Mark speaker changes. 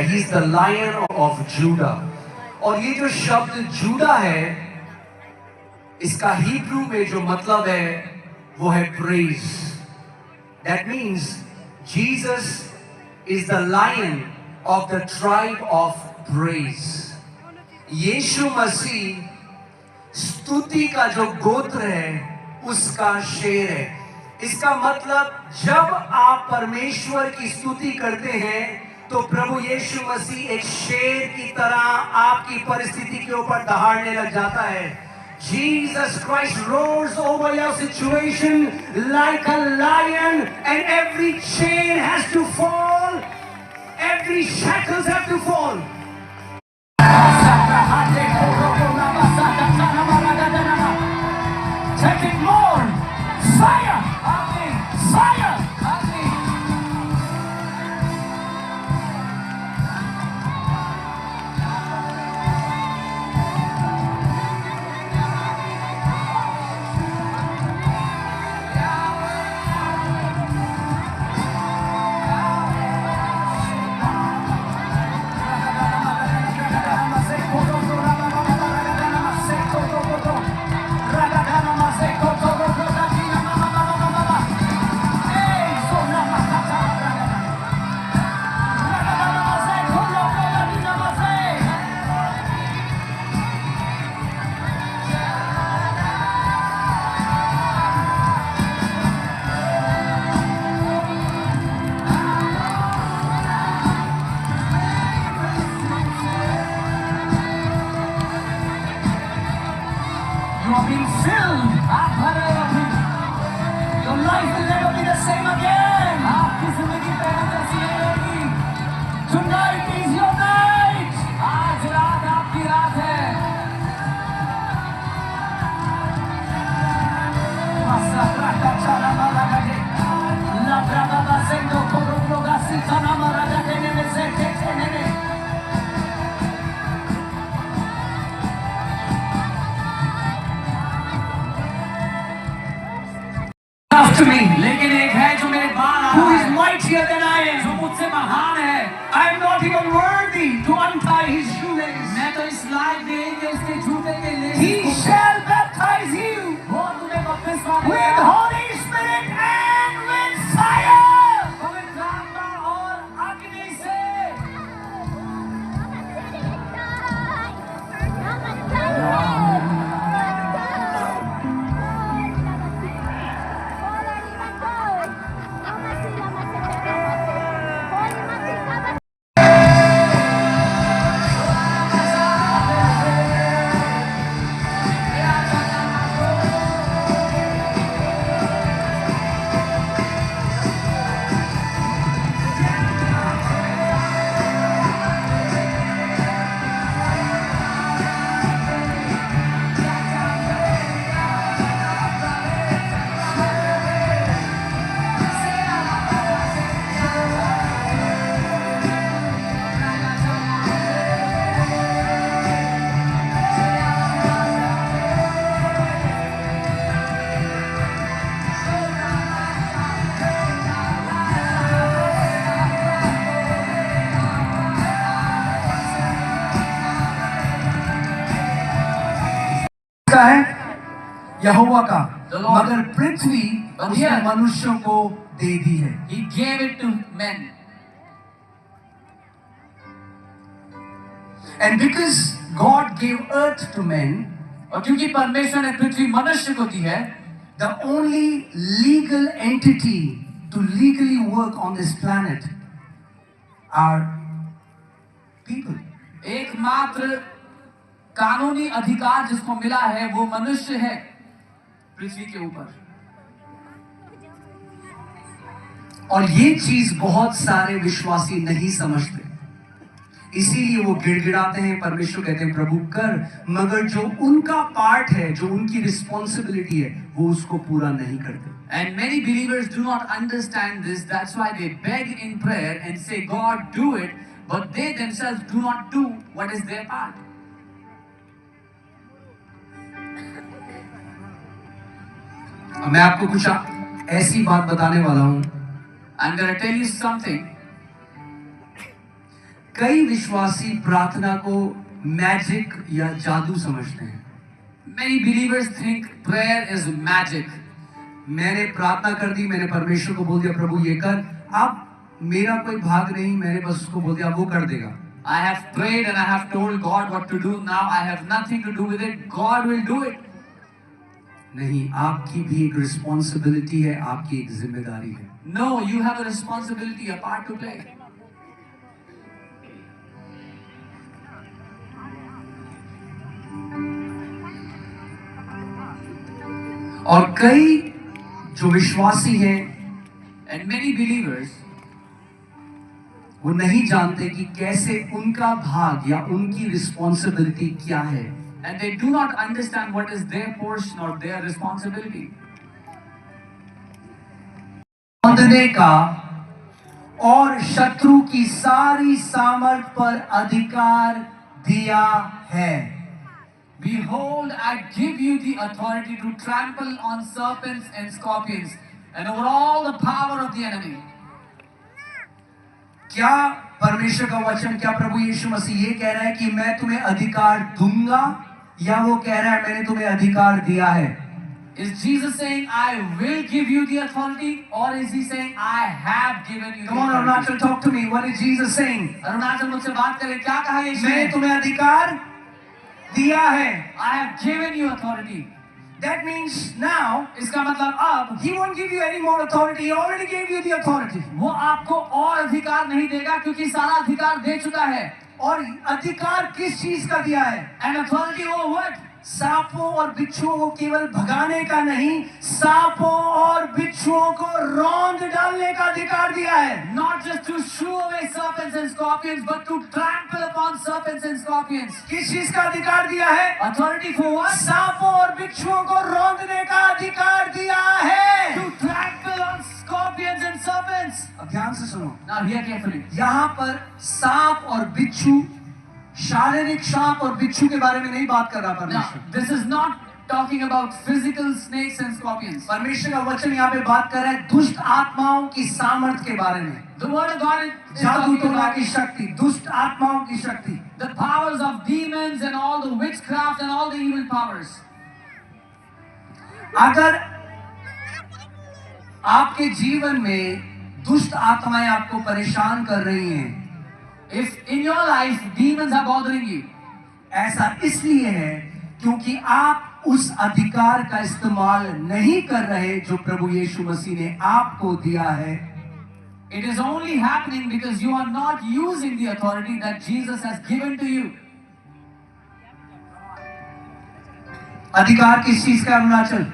Speaker 1: he is the lion of Judah. और ये जो शब्द जूडा है, इसका हिब्रू में जो मतलब है वो है praise. That means Jesus is the lion of the tribe of praise. यीशु मसीह स्तुति का जो गोत्र है उसका शेर है. इसका मतलब जब आप परमेश्वर की स्तुति करते हैं तो प्रभु यीशु मसीह एक शेर की तरह आपकी परिस्थिति के ऊपर दहाड़ने लग जाता है. Jesus Christ roars over your situation like a lion, and every chain has to fall, every shackles have to fall. Take it more, fire, fire. You are being filled. Your life will never be the same again. Tonight is your night. आज रात आपकी रात है. To me, लेकिन एक है जो मेरे बाद who is mightier than I am, जो मुझसे महान है. I am not even worthy to untie his shoelace. मैं तो इस लायक नहीं कि उसके जूते के less. He shall baptize you. वो तुम्हें बपतिस्मा देगा. With Holy Spirit and with fire. पवित्र आत्मा और अग्नि से. है यहोवा का, मगर पृथ्वी उसने मनुष्यों को दे दी है. He gave it to men. And because God gave earth to men, और क्योंकि परमेश्वर ने पृथ्वी मनुष्य को दी है, the only legal entity to legally work on this planet are people. एकमात्र कानूनी अधिकार जिसको मिला है वो मनुष्य है पृथ्वी के ऊपर. और ये चीज बहुत सारे विश्वासी नहीं समझते, इसीलिए वो गिड़गिड़ाते हैं. परमेश्वर कहते हैं प्रभु कर, मगर जो उनका पार्ट है, जो उनकी रिस्पॉन्सिबिलिटी है, वो उसको पूरा नहीं करते. And many believers do not understand this. That's why they beg in prayer and say, God, do it, but they themselves do not do what is their part. मैं आपको कुछ ऐसी बात बताने वाला हूं. I'm gonna tell you something. कई विश्वासी प्रार्थना को मैजिक या जादू समझते हैं.
Speaker 2: Many believers think prayer is magic.
Speaker 1: मैंने प्रार्थना कर दी, मैंने परमेश्वर को बोल दिया प्रभु ये कर, अब मेरा कोई भाग नहीं, मैंने बस उसको बोल दिया वो कर देगा.
Speaker 2: I have prayed and I have told God what to do. Now I have nothing to do with it. God will do it.
Speaker 1: नहीं, आपकी भी एक रिस्पॉन्सिबिलिटी है, आपकी एक जिम्मेदारी है.
Speaker 2: No, you have a responsibility, a part to play.
Speaker 1: और कई जो विश्वासी हैं,
Speaker 2: And many believers,
Speaker 1: वो नहीं जानते कि कैसे उनका भाग या उनकी रिस्पॉन्सिबिलिटी क्या है.
Speaker 2: and they do not understand what is their portion or their responsibility.
Speaker 1: बांधने का और शत्रु की सारी सामर्थ पर अधिकार दिया है.
Speaker 2: Behold, I give you the authority to trample on serpents and scorpions and over all the power of the enemy.
Speaker 1: क्या परमेश्वर का वचन, क्या प्रभु यीशु मसीह ये कह रहा है कि मैं तुम्हें अधिकार दूंगा, या वो कह रहा है मैंने तुम्हें अधिकार दिया है?
Speaker 2: Is Jesus saying, I will give you the authority, or is he saying, I have given you the
Speaker 1: Come on,
Speaker 2: authority?
Speaker 1: Arunachal, talk to me. What is Jesus saying?
Speaker 2: Arunachal मुझसे बात करें, क्या कहा यीशु ने?
Speaker 1: मैंने तुम्हें अधिकार दिया है.
Speaker 2: I have given you authority.
Speaker 1: That means now
Speaker 2: इसका मतलब अब
Speaker 1: he won't give you any more authority. He already gave you the authority.
Speaker 2: वो आपको और अधिकार नहीं देगा क्योंकि सारा अधिकार दे चुका है.
Speaker 1: और अधिकार किस चीज का दिया है?
Speaker 2: And authority over what?
Speaker 1: सांपों और बिच्छुओं को केवल भगाने का नहीं, सांपों और बिच्छुओं को रौंद डालने का अधिकार दिया है.
Speaker 2: Not just to shoo away serpents and scorpions, but to trample upon serpents and scorpions.
Speaker 1: किस चीज का अधिकार दिया है?
Speaker 2: Authority for what?
Speaker 1: सांपों और बिच्छुओं को रौंदने का अधिकार दिया है.
Speaker 2: To trample on scorpions and serpents.
Speaker 1: अब ध्यान से सुनो.
Speaker 2: Now hear carefully.
Speaker 1: यहाँ पर सांप और बिच्छू, शारीरिक सांप और बिच्छू के बारे में नहीं बात कर रहा
Speaker 2: Now,
Speaker 1: परमेश्वर.
Speaker 2: this is not talking about physical snakes and scorpions.
Speaker 1: परमेश्वर का वचन यहाँ पे बात कर रहा है दुष्ट आत्माओं की सामर्थ के बारे में.
Speaker 2: The word of God is
Speaker 1: जादू
Speaker 2: talking
Speaker 1: टोना
Speaker 2: about
Speaker 1: की शक्ति, दुष्ट आत्माओं की शक्ति.
Speaker 2: the powers of demons and all the witchcraft and all the evil powers.
Speaker 1: अगर आपके जीवन में दुष्ट आत्माएं आपको परेशान कर रही हैं,
Speaker 2: If in your life demons are bothering you,
Speaker 1: ऐसा इसलिए है क्योंकि आप उस अधिकार का इस्तेमाल नहीं कर रहे जो प्रभु यीशु मसीह ने आपको दिया है.
Speaker 2: it is only happening because you are not using the authority that Jesus has given to you.
Speaker 1: अधिकार किस चीज का? अरुणाचल,